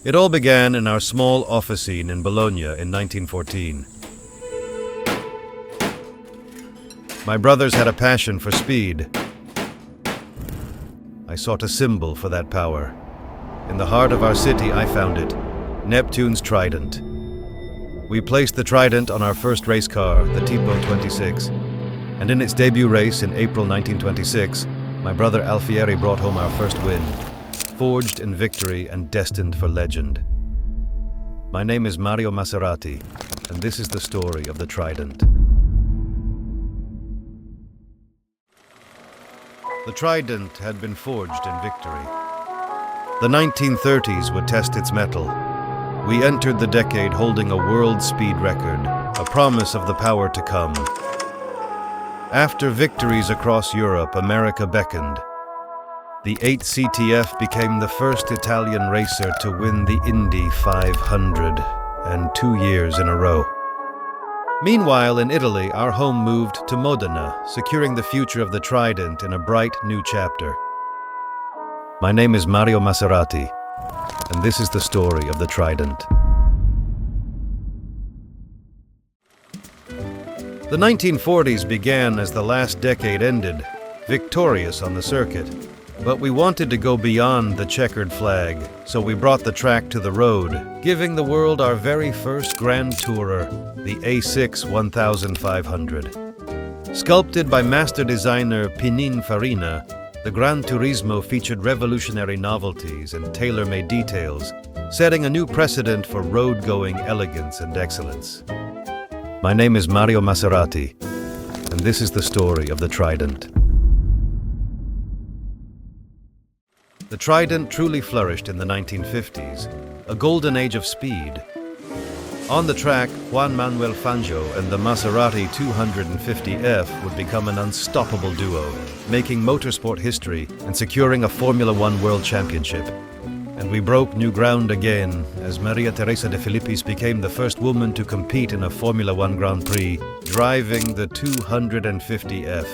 It all began in our small officine in Bologna in 1914. My brothers had a passion for speed. I sought a symbol for that power. In the heart of our city, I found it, Neptune's Trident. We placed the Trident on our first race car, the Tipo 26, and in its debut race in April 1926, my brother Alfieri brought home our first win, forged in victory and destined for legend. My name is Mario Maserati, and this is the story of the Trident. The Trident had been forged in victory. The 1930s would test its mettle. We entered the decade holding a world speed record, a promise of the power to come. After victories across Europe, America beckoned. The 8CTF became the first Italian racer to win the Indy 500, and 2 years in a row. Meanwhile, in Italy, our home moved to Modena, securing the future of the Trident in a bright new chapter. My name is Mario Maserati, and this is the story of the Trident. The 1940s began as the last decade ended, victorious on the circuit. But we wanted to go beyond the checkered flag, so we brought the track to the road, giving the world our very first Grand Tourer, the A6 1500. Sculpted by master designer Pininfarina, the Gran Turismo featured revolutionary novelties and tailor-made details, setting a new precedent for road-going elegance and excellence. My name is Mario Maserati, and this is the story of the Trident. The Trident truly flourished in the 1950s, a golden age of speed. On the track, Juan Manuel Fangio and the Maserati 250F would become an unstoppable duo, making motorsport history and securing a Formula One World Championship. And we broke new ground again, as Maria Teresa de Filippis became the first woman to compete in a Formula One Grand Prix, driving the 250F.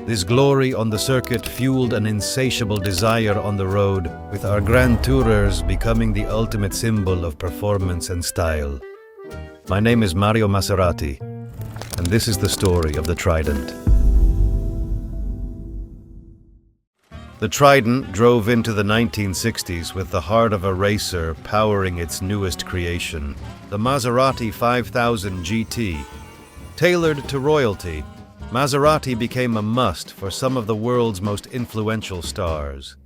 This glory on the circuit fueled an insatiable desire on the road, with our Grand Tourers becoming the ultimate symbol of performance and style. My name is Mario Maserati, and this is the story of the Trident. The Trident drove into the 1960s with the heart of a racer powering its newest creation, the Maserati 5000 GT. Tailored to royalty, Maserati became a must for some of the world's most influential stars,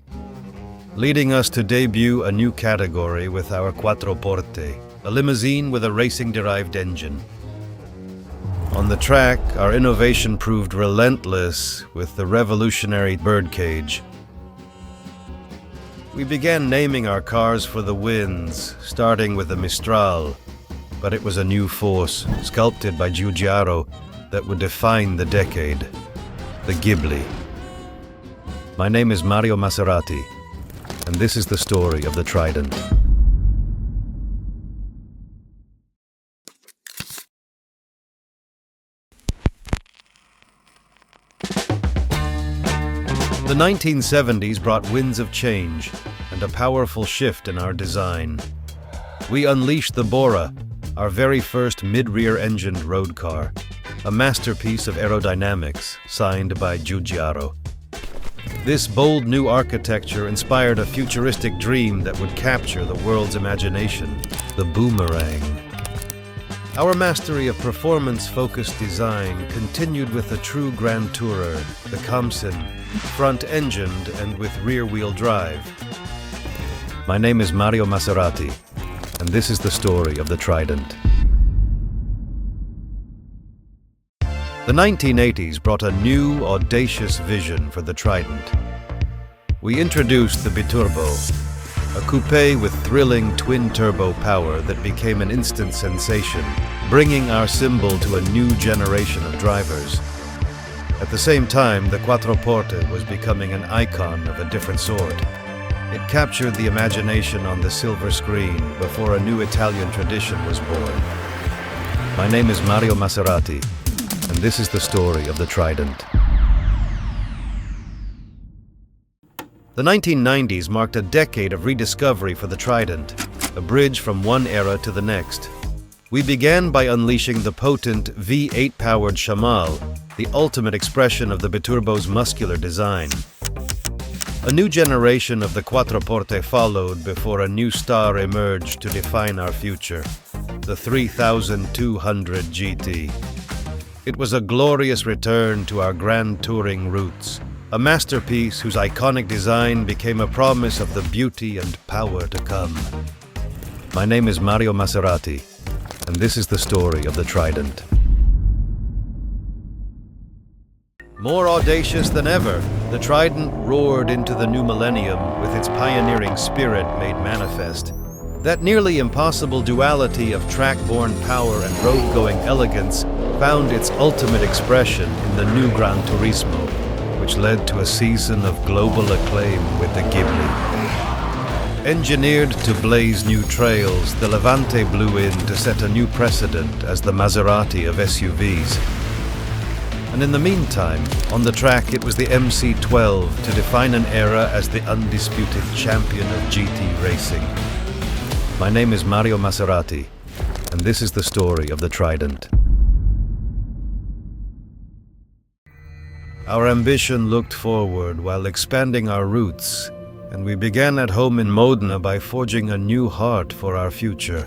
leading us to debut a new category with our Quattroporte, a limousine with a racing-derived engine. On the track, our innovation proved relentless with the revolutionary birdcage. We began naming our cars for the winds, starting with the Mistral, but it was a new force, sculpted by Giugiaro, that would define the decade, the Ghibli. My name is Mario Maserati, and this is the story of the Trident. The 1970s brought winds of change and a powerful shift in our design. We unleashed the Bora, our very first mid-rear engined road car, a masterpiece of aerodynamics signed by Giugiaro. This bold new architecture inspired a futuristic dream that would capture the world's imagination, the boomerang. Our mastery of performance-focused design continued with a true Grand Tourer, the Khamsin, front-engined and with rear-wheel drive. My name is Mario Maserati, and this is the story of the Trident. The 1980s brought a new, audacious vision for the Trident. We introduced the Biturbo, a coupe with thrilling twin-turbo power that became an instant sensation, bringing our symbol to a new generation of drivers. At the same time, the Quattroporte was becoming an icon of a different sort. It captured the imagination on the silver screen before a new Italian tradition was born. My name is Mario Maserati, and this is the story of the Trident. The 1990s marked a decade of rediscovery for the Trident. a bridge from one era to the next. We began by unleashing the potent V8-powered Shamal, the ultimate expression of the Biturbo's muscular design. A new generation of the Quattroporte followed before a new star emerged to define our future, the 3200 GT. It was a glorious return to our grand touring roots, a masterpiece whose iconic design became a promise of the beauty and power to come. My name is Mario Maserati, and this is the story of the Trident. More audacious than ever, the Trident roared into the new millennium with its pioneering spirit made manifest. That nearly impossible duality of track-borne power and road-going elegance found its ultimate expression in the new Gran Turismo, which led to a season of global acclaim with the Ghibli. Engineered to blaze new trails, the Levante blew in to set a new precedent as the Maserati of SUVs. And in the meantime, on the track it was the MC12 to define an era as the undisputed champion of GT racing. My name is Mario Maserati, and this is the story of the Trident. Our ambition looked forward while expanding our roots, and we began at home in Modena by forging a new heart for our future.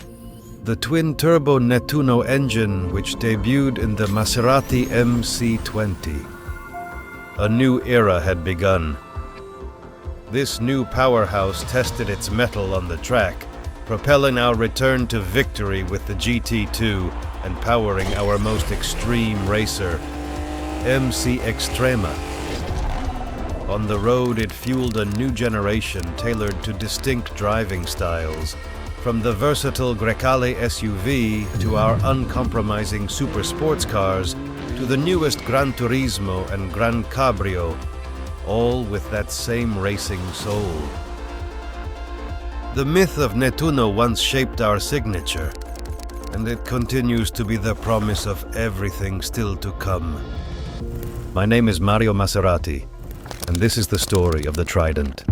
The twin-turbo Nettuno engine which debuted in the Maserati MC20. A new era had begun. This new powerhouse tested its mettle on the track, propelling our return to victory with the GT2 and powering our most extreme racer, MC Extrema. On the road, it fueled a new generation tailored to distinct driving styles, from the versatile Grecale SUV to our uncompromising super sports cars to the newest Gran Turismo and Gran Cabrio, all with that same racing soul. The myth of Nettuno once shaped our signature, and it continues to be the promise of everything still to come. My name is Mario Maserati, and this is the story of the Trident.